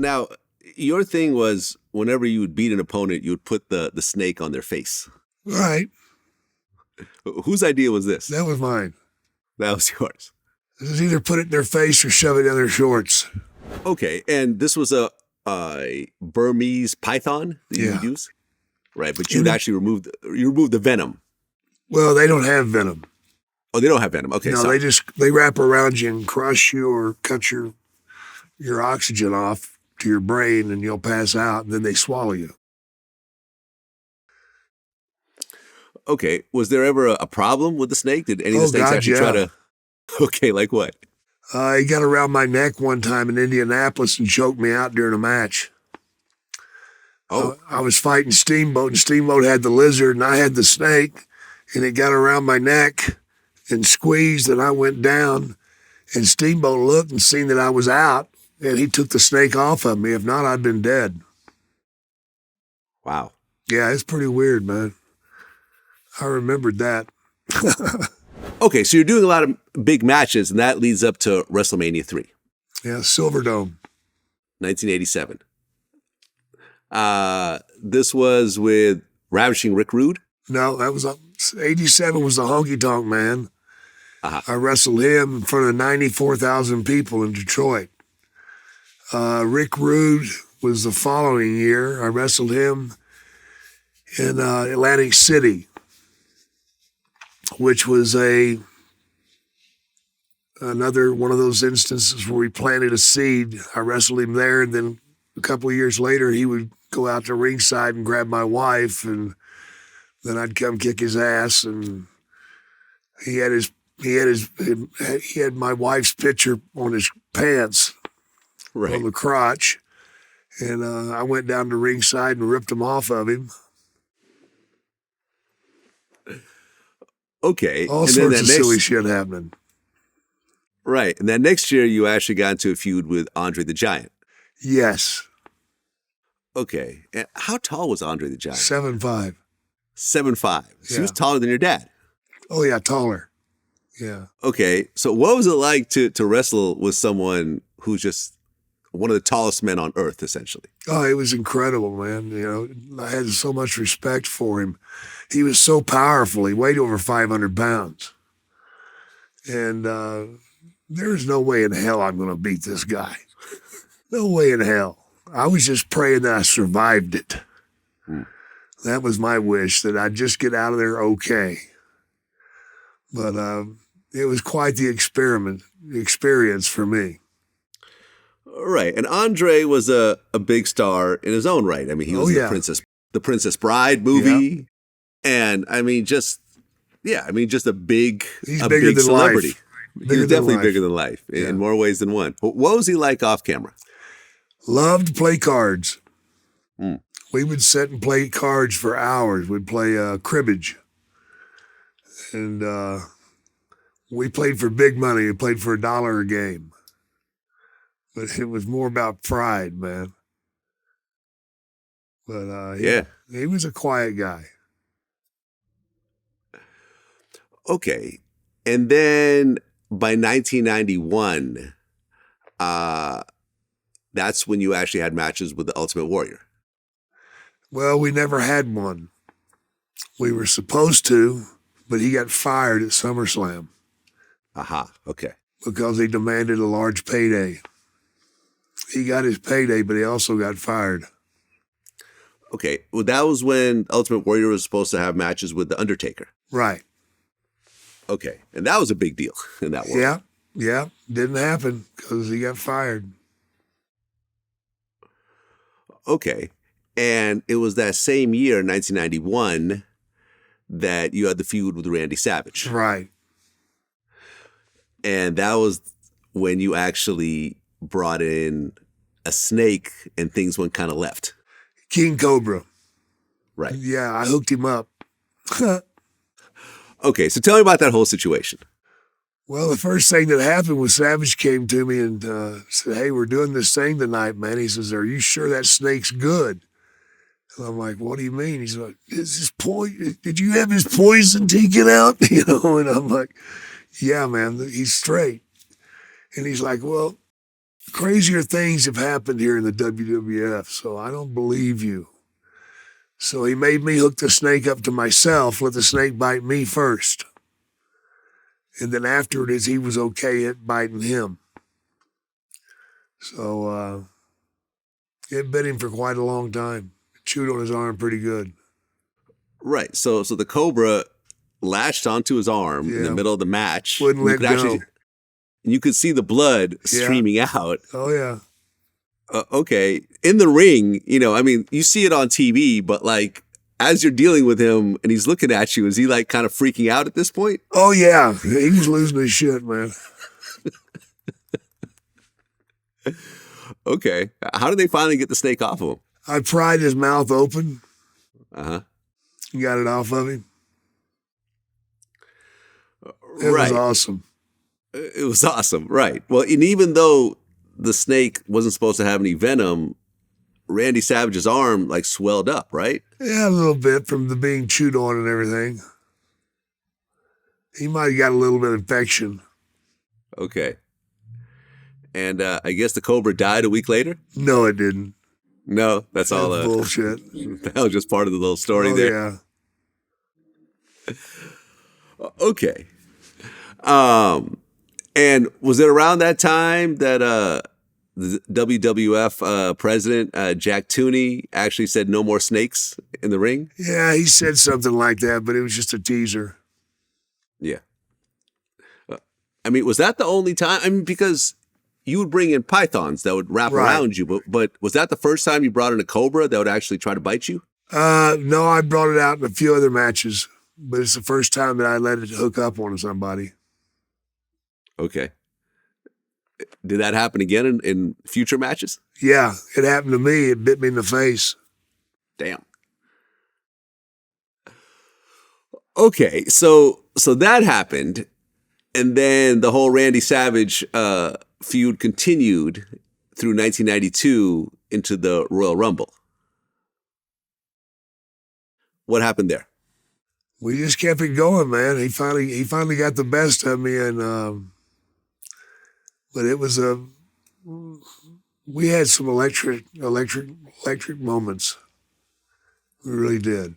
Now, your thing was whenever you would beat an opponent, you would put the snake on their face. Right. Whose idea was this? That was mine. That was yours. It was either put it in their face or shove it in their shorts. Okay, and this was a Burmese python that you Yeah. would use? Right, but you'd actually remove the venom. Well, they don't have venom. Oh, they don't have venom. Okay, No, sorry. they wrap around you and crush you or cut your oxygen off to your brain and you'll pass out and then they swallow you. Okay, was there ever a problem with the snake? Did any of the Oh, snakes God, actually try to... Okay, like what? He got around my neck one time in Indianapolis and choked me out during a match. Oh. I was fighting Steamboat, and Steamboat had the lizard, and I had the snake, and it got around my neck and squeezed, and I went down, and Steamboat looked and seen that I was out, and he took the snake off of me. If not, I'd been dead. Wow. Yeah, it's pretty weird, man. I remembered that. Okay, so you're doing a lot of big matches, and that leads up to WrestleMania 3, Yeah, Silverdome. 1987. This was with Ravishing Rick Rude? No, that was 87 was the Honky Tonk Man. Uh-huh. I wrestled him in front of 94,000 people in Detroit. Rick Rude was the following year. I wrestled him in Atlantic City, which was another one of those instances where we planted a seed. I wrestled him there, and then a couple of years later, he would go out to ringside and grab my wife, and then I'd come kick his ass. And he had my wife's picture on his pants, Right. on the crotch, and I went down to ringside and ripped him off of him. Okay. All and sorts then of silly shit happening. Right. And then next year, you actually got into a feud with Andre the Giant. Yes, Okay. And how tall was Andre the Giant? 7'5". 7'5". So Yeah. he was taller than your dad. Oh yeah, taller. Yeah. Okay. So what was it like to wrestle with someone who's just one of the tallest men on earth, essentially? Oh, it was incredible, man. I had so much respect for him. He was so powerful. He weighed over 500 pounds. And there's no way in hell I'm going to beat this guy. No way in hell. I was just praying that I survived it. That was my wish, that I'd just get out of there okay. But it was quite the experience for me. Right. And Andre was a big star in his own right. I mean, he was the Princess Bride movie. And I mean, just a big, He's a bigger big than celebrity. life. He Bigger was than definitely life. bigger than life in more ways than one. What was he like off camera? Loved to play cards. Mm. We would sit and play cards for hours. We'd play cribbage. And we played for big money. We played for $1 a game. But it was more about pride, man. But he was a quiet guy. Okay. And then by 1991, that's when you actually had matches with the Ultimate Warrior. Well, we never had one. We were supposed to, but he got fired at SummerSlam Aha. Okay. because he demanded a large payday. He got his payday, but he also got fired. Okay. Well, that was when Ultimate Warrior was supposed to have matches with The Undertaker. Right. Okay. And that was a big deal in that world. Yeah. Didn't happen because he got fired. Okay. And it was that same year, 1991, that you had the feud with Randy Savage. Right. And that was when you actually brought in a snake and things went kind of left. King Cobra. Right. Yeah, I hooked him up. Okay, so tell me about that whole situation. Well, the first thing that happened was Savage came to me and said, "Hey, we're doing this thing tonight, man." He says, "Are you sure that snake's good?" And I'm like, "What do you mean?" He's like, "Is his did you have his poison taken out?" And I'm like, "Yeah, man, he's straight." And he's like, "Well, crazier things have happened here in the WWF, so I don't believe you. So he made me hook the snake up to myself, let the snake bite me first. And then afterwards, he was okay at biting him. So it bit him for quite a long time. Chewed on his arm pretty good. Right. So the Cobra latched onto his arm in the middle of the match. Wouldn't let go. You could see the blood streaming out. Oh, yeah. Okay. In the ring, you see it on TV, but like as you're dealing with him and he's looking at you, is he like kind of freaking out at this point? Oh, yeah. He was losing his shit, man. Okay. How did they finally get the snake off of him? I pried his mouth open. Uh-huh. Got it off of him. It was awesome. It was awesome, right. Well, and even though the snake wasn't supposed to have any venom, Randy Savage's arm like swelled up, right? Yeah, a little bit from the being chewed on and everything. He might have got a little bit of infection. Okay. And I guess the Cobra died a week later? No, it didn't. No, that's all bullshit. That was just part of the little story there. Yeah. Okay. And was it around that time that the WWF president, Jack Tooney, actually said no more snakes in the ring? Yeah, he said something like that, but it was just a teaser. Yeah. Was that the only time? Because you would bring in pythons that would wrap around you, but was that the first time you brought in a Cobra that would actually try to bite you? No, I brought it out in a few other matches, but it's the first time that I let it hook up on somebody. Okay. Did that happen again in future matches? Yeah, it happened to me. It bit me in the face. Damn. Okay, so that happened, and then the whole Randy Savage feud continued through 1992 into the Royal Rumble. What happened there? We just kept it going, man. He finally got the best of me, and but it was we had some electric moments. We really did.